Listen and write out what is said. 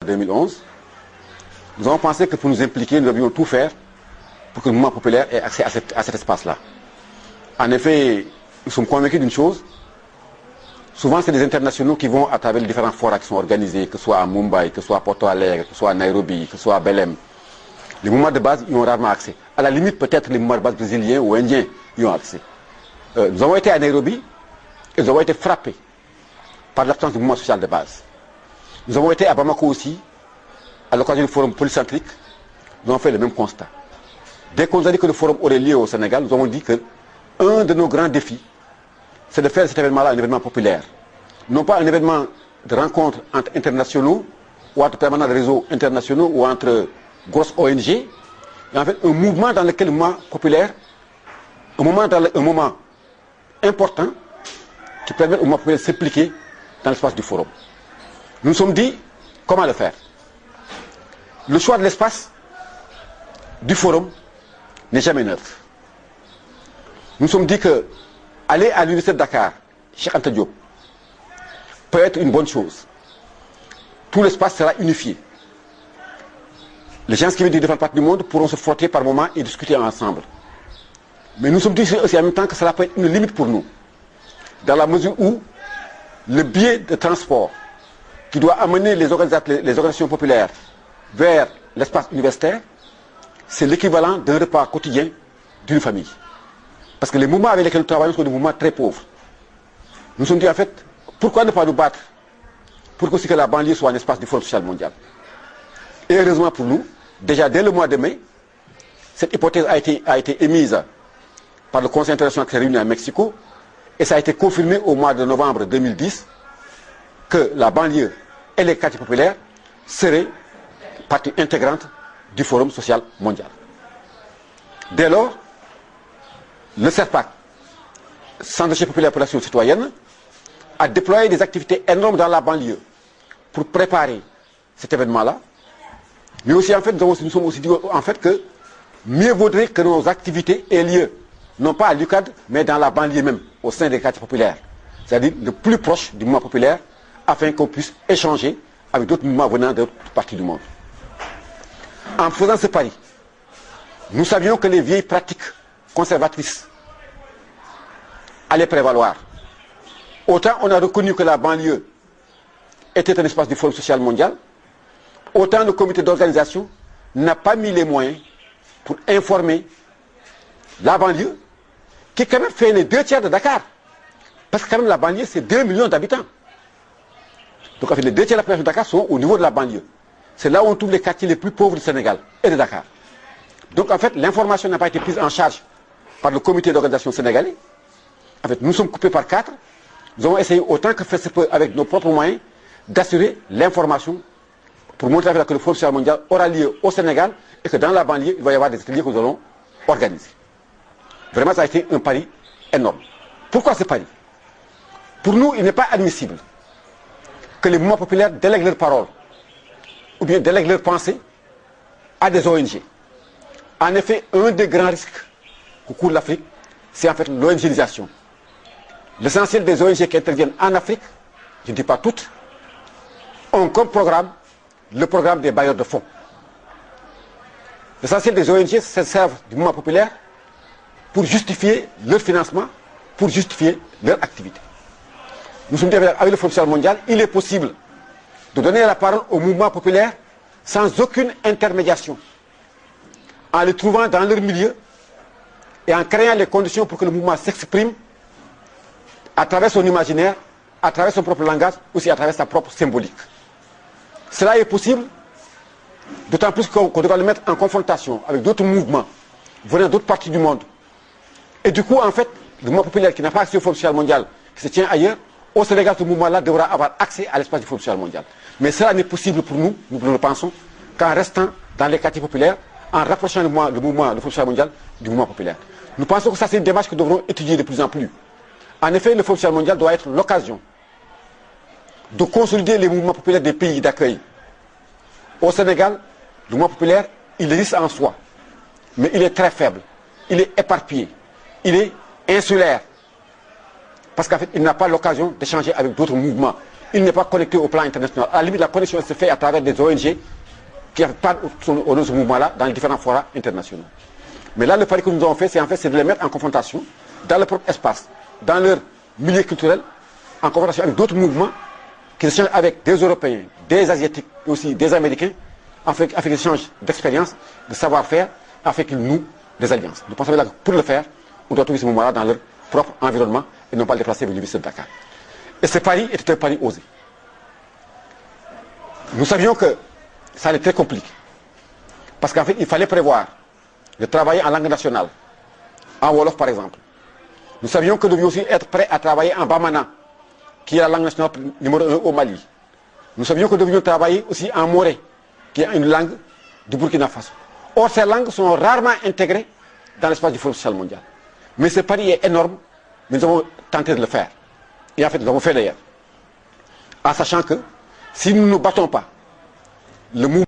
2011, nous avons pensé que pour nous impliquer, nous devions tout faire pour que le mouvement populaire ait accès à cet espace-là. En effet, nous sommes convaincus d'une chose. Souvent, c'est des internationaux qui vont à travers les différents forats qui sont organisés, que ce soit à Mumbai, que ce soit à Porto Alegre, que ce soit à Nairobi, que ce soit à Belém. Les mouvements de base y ont rarement accès. À la limite, peut-être les mouvements de base brésiliens ou indiens y ont accès. Nous avons été à Nairobi et nous avons été frappés par l'absence du mouvement social de base. Nous avons été à Bamako aussi, à l'occasion du forum polycentrique. Nous avons fait le même constat. Dès qu'on nous a dit que le forum aurait lieu au Sénégal, nous avons dit que un de nos grands défis, c'est de faire cet événement-là un événement populaire. Non pas un événement de rencontre entre internationaux, ou entre permanents de réseaux internationaux, ou entre grosses ONG, mais en fait un mouvement dans lequel le mouvement populaire, un moment important, qui permet au mouvement populaire de s'impliquer dans l'espace du forum. Nous nous sommes dit, comment le faire? Le choix de l'espace du forum n'est jamais neutre. Nous nous sommes dit que aller à l'université de Dakar, Cheikh Anta Diop, peut être une bonne chose. Tout l'espace sera unifié. Les gens qui viennent de différentes parties du monde pourront se frotter par moments et discuter ensemble. Mais nous sommes dit aussi en même temps que cela peut être une limite pour nous. Dans la mesure où le biais de transport qui doit amener les organisations populaires vers l'espace universitaire, c'est l'équivalent d'un repas quotidien d'une famille. Parce que les mouvements avec lesquels nous travaillons sont des mouvements très pauvres. Nous nous sommes dit en fait, pourquoi ne pas nous battre pour que la banlieue soit un espace du Forum social mondial? Et heureusement pour nous, déjà dès le mois de mai, cette hypothèse a été émise par le Conseil international qui s'est réuni à Mexico, et ça a été confirmé au mois de novembre 2010 que la banlieue et les quartiers populaires seraient partie intégrante du Forum social mondial. Dès lors, le CERPAC, Centre de recherche populaire pour l'action citoyenne, a déployé des activités énormes dans la banlieue pour préparer cet événement-là. Mais aussi, en fait, nous sommes aussi dit en fait, que mieux vaudrait que nos activités aient lieu, non pas à l'UCAD, mais dans la banlieue même, au sein des quartiers populaires. C'est-à-dire le plus proche du mouvement populaire, afin qu'on puisse échanger avec d'autres mouvements venant d'autres parties du monde. En faisant ce pari, nous savions que les vieilles pratiques conservatrices allaient prévaloir. Autant on a reconnu que la banlieue était un espace du Forum social mondial, autant le comité d'organisation n'a pas mis les moyens pour informer la banlieue, qui quand même fait les 2 tiers de Dakar. Parce que quand même la banlieue, c'est 2 millions d'habitants. Donc en fait, les 2 tiers de la population de Dakar sont au niveau de la banlieue. C'est là où on trouve les quartiers les plus pauvres du Sénégal et de Dakar. Donc en fait, l'information n'a pas été prise en charge par le comité d'organisation sénégalais. En fait, nous sommes coupés par 4. Nous avons essayé autant que faire se peut avec nos propres moyens d'assurer l'information pour montrer que le Forum social mondial aura lieu au Sénégal et que dans la banlieue, il va y avoir des ateliers que nous allons organiser. Vraiment, ça a été un pari énorme. Pourquoi ce pari? Pour nous, il n'est pas admissible que les mouvements populaires délèguent leurs paroles ou bien délèguent leurs pensées à des ONG. En effet, un des grands risques que court l'Afrique, c'est en fait l'ONGisation. L'essentiel des ONG qui interviennent en Afrique, je ne dis pas toutes, ont comme programme le programme des bailleurs de fonds. L'essentiel des ONG se servent du mouvement populaire pour justifier leur financement, pour justifier leur activité. Nous sommes dit avec le Forum social mondial, il est possible de donner la parole au mouvement populaire sans aucune intermédiation, en les trouvant dans leur milieu et en créant les conditions pour que le mouvement s'exprime à travers son imaginaire, à travers son propre langage, aussi à travers sa propre symbolique. Cela est possible, d'autant plus qu'on doit le mettre en confrontation avec d'autres mouvements venant d'autres parties du monde. Et du coup, en fait, le mouvement populaire qui n'a pas accès au Forum social mondial, qui se tient ailleurs, au Sénégal, ce mouvement-là devra avoir accès à l'espace du Forum social mondial. Mais cela n'est possible pour nous, nous le pensons, qu'en restant dans les quartiers populaires, en rapprochant le mouvement du Forum social mondial du mouvement populaire. Nous pensons que ça, c'est une démarche que nous devrons étudier de plus en plus. En effet, le Forum social mondial doit être l'occasion de consolider les mouvements populaires des pays d'accueil. Au Sénégal, le mouvement populaire, il existe en soi, mais il est très faible, il est éparpillé, il est insulaire, parce qu'en fait, il n'a pas l'occasion d'échanger avec d'autres mouvements. il n'est pas connecté au plan international. À la limite, la connexion se fait à travers des ONG qui partent au de ce mouvement-là dans les différents forats internationaux. Mais là, le pari que nous avons fait, c'est de les mettre en confrontation dans leur propre espace, dans leur milieu culturel, en confrontation avec d'autres mouvements qui échangent avec des Européens, des Asiatiques et aussi des Américains, avec des échanges d'expérience, de savoir-faire, afin qu'ils nouent des alliances. Nous pensons que pour le faire, on doit trouver ce mouvement-là dans leur propre environnement et non pas le déplacer vers l'Université de Dakar. Et ce pari était un pari osé. Nous savions que ça allait être très compliqué. Parce qu'en fait, il fallait prévoir de travailler en langue nationale, en Wolof par exemple. Nous savions que nous devions aussi être prêts à travailler en Bamana, qui est la langue nationale numéro 1 au Mali. Nous savions que nous devions travailler aussi en Moré, qui est une langue du Burkina Faso. Or, ces langues sont rarement intégrées dans l'espace du Forum social mondial. Mais ce pari est énorme, mais nous avons tenté de le faire. Et en fait, nous l'avons fait d'ailleurs. En sachant que si nous ne nous battons pas, le mouvement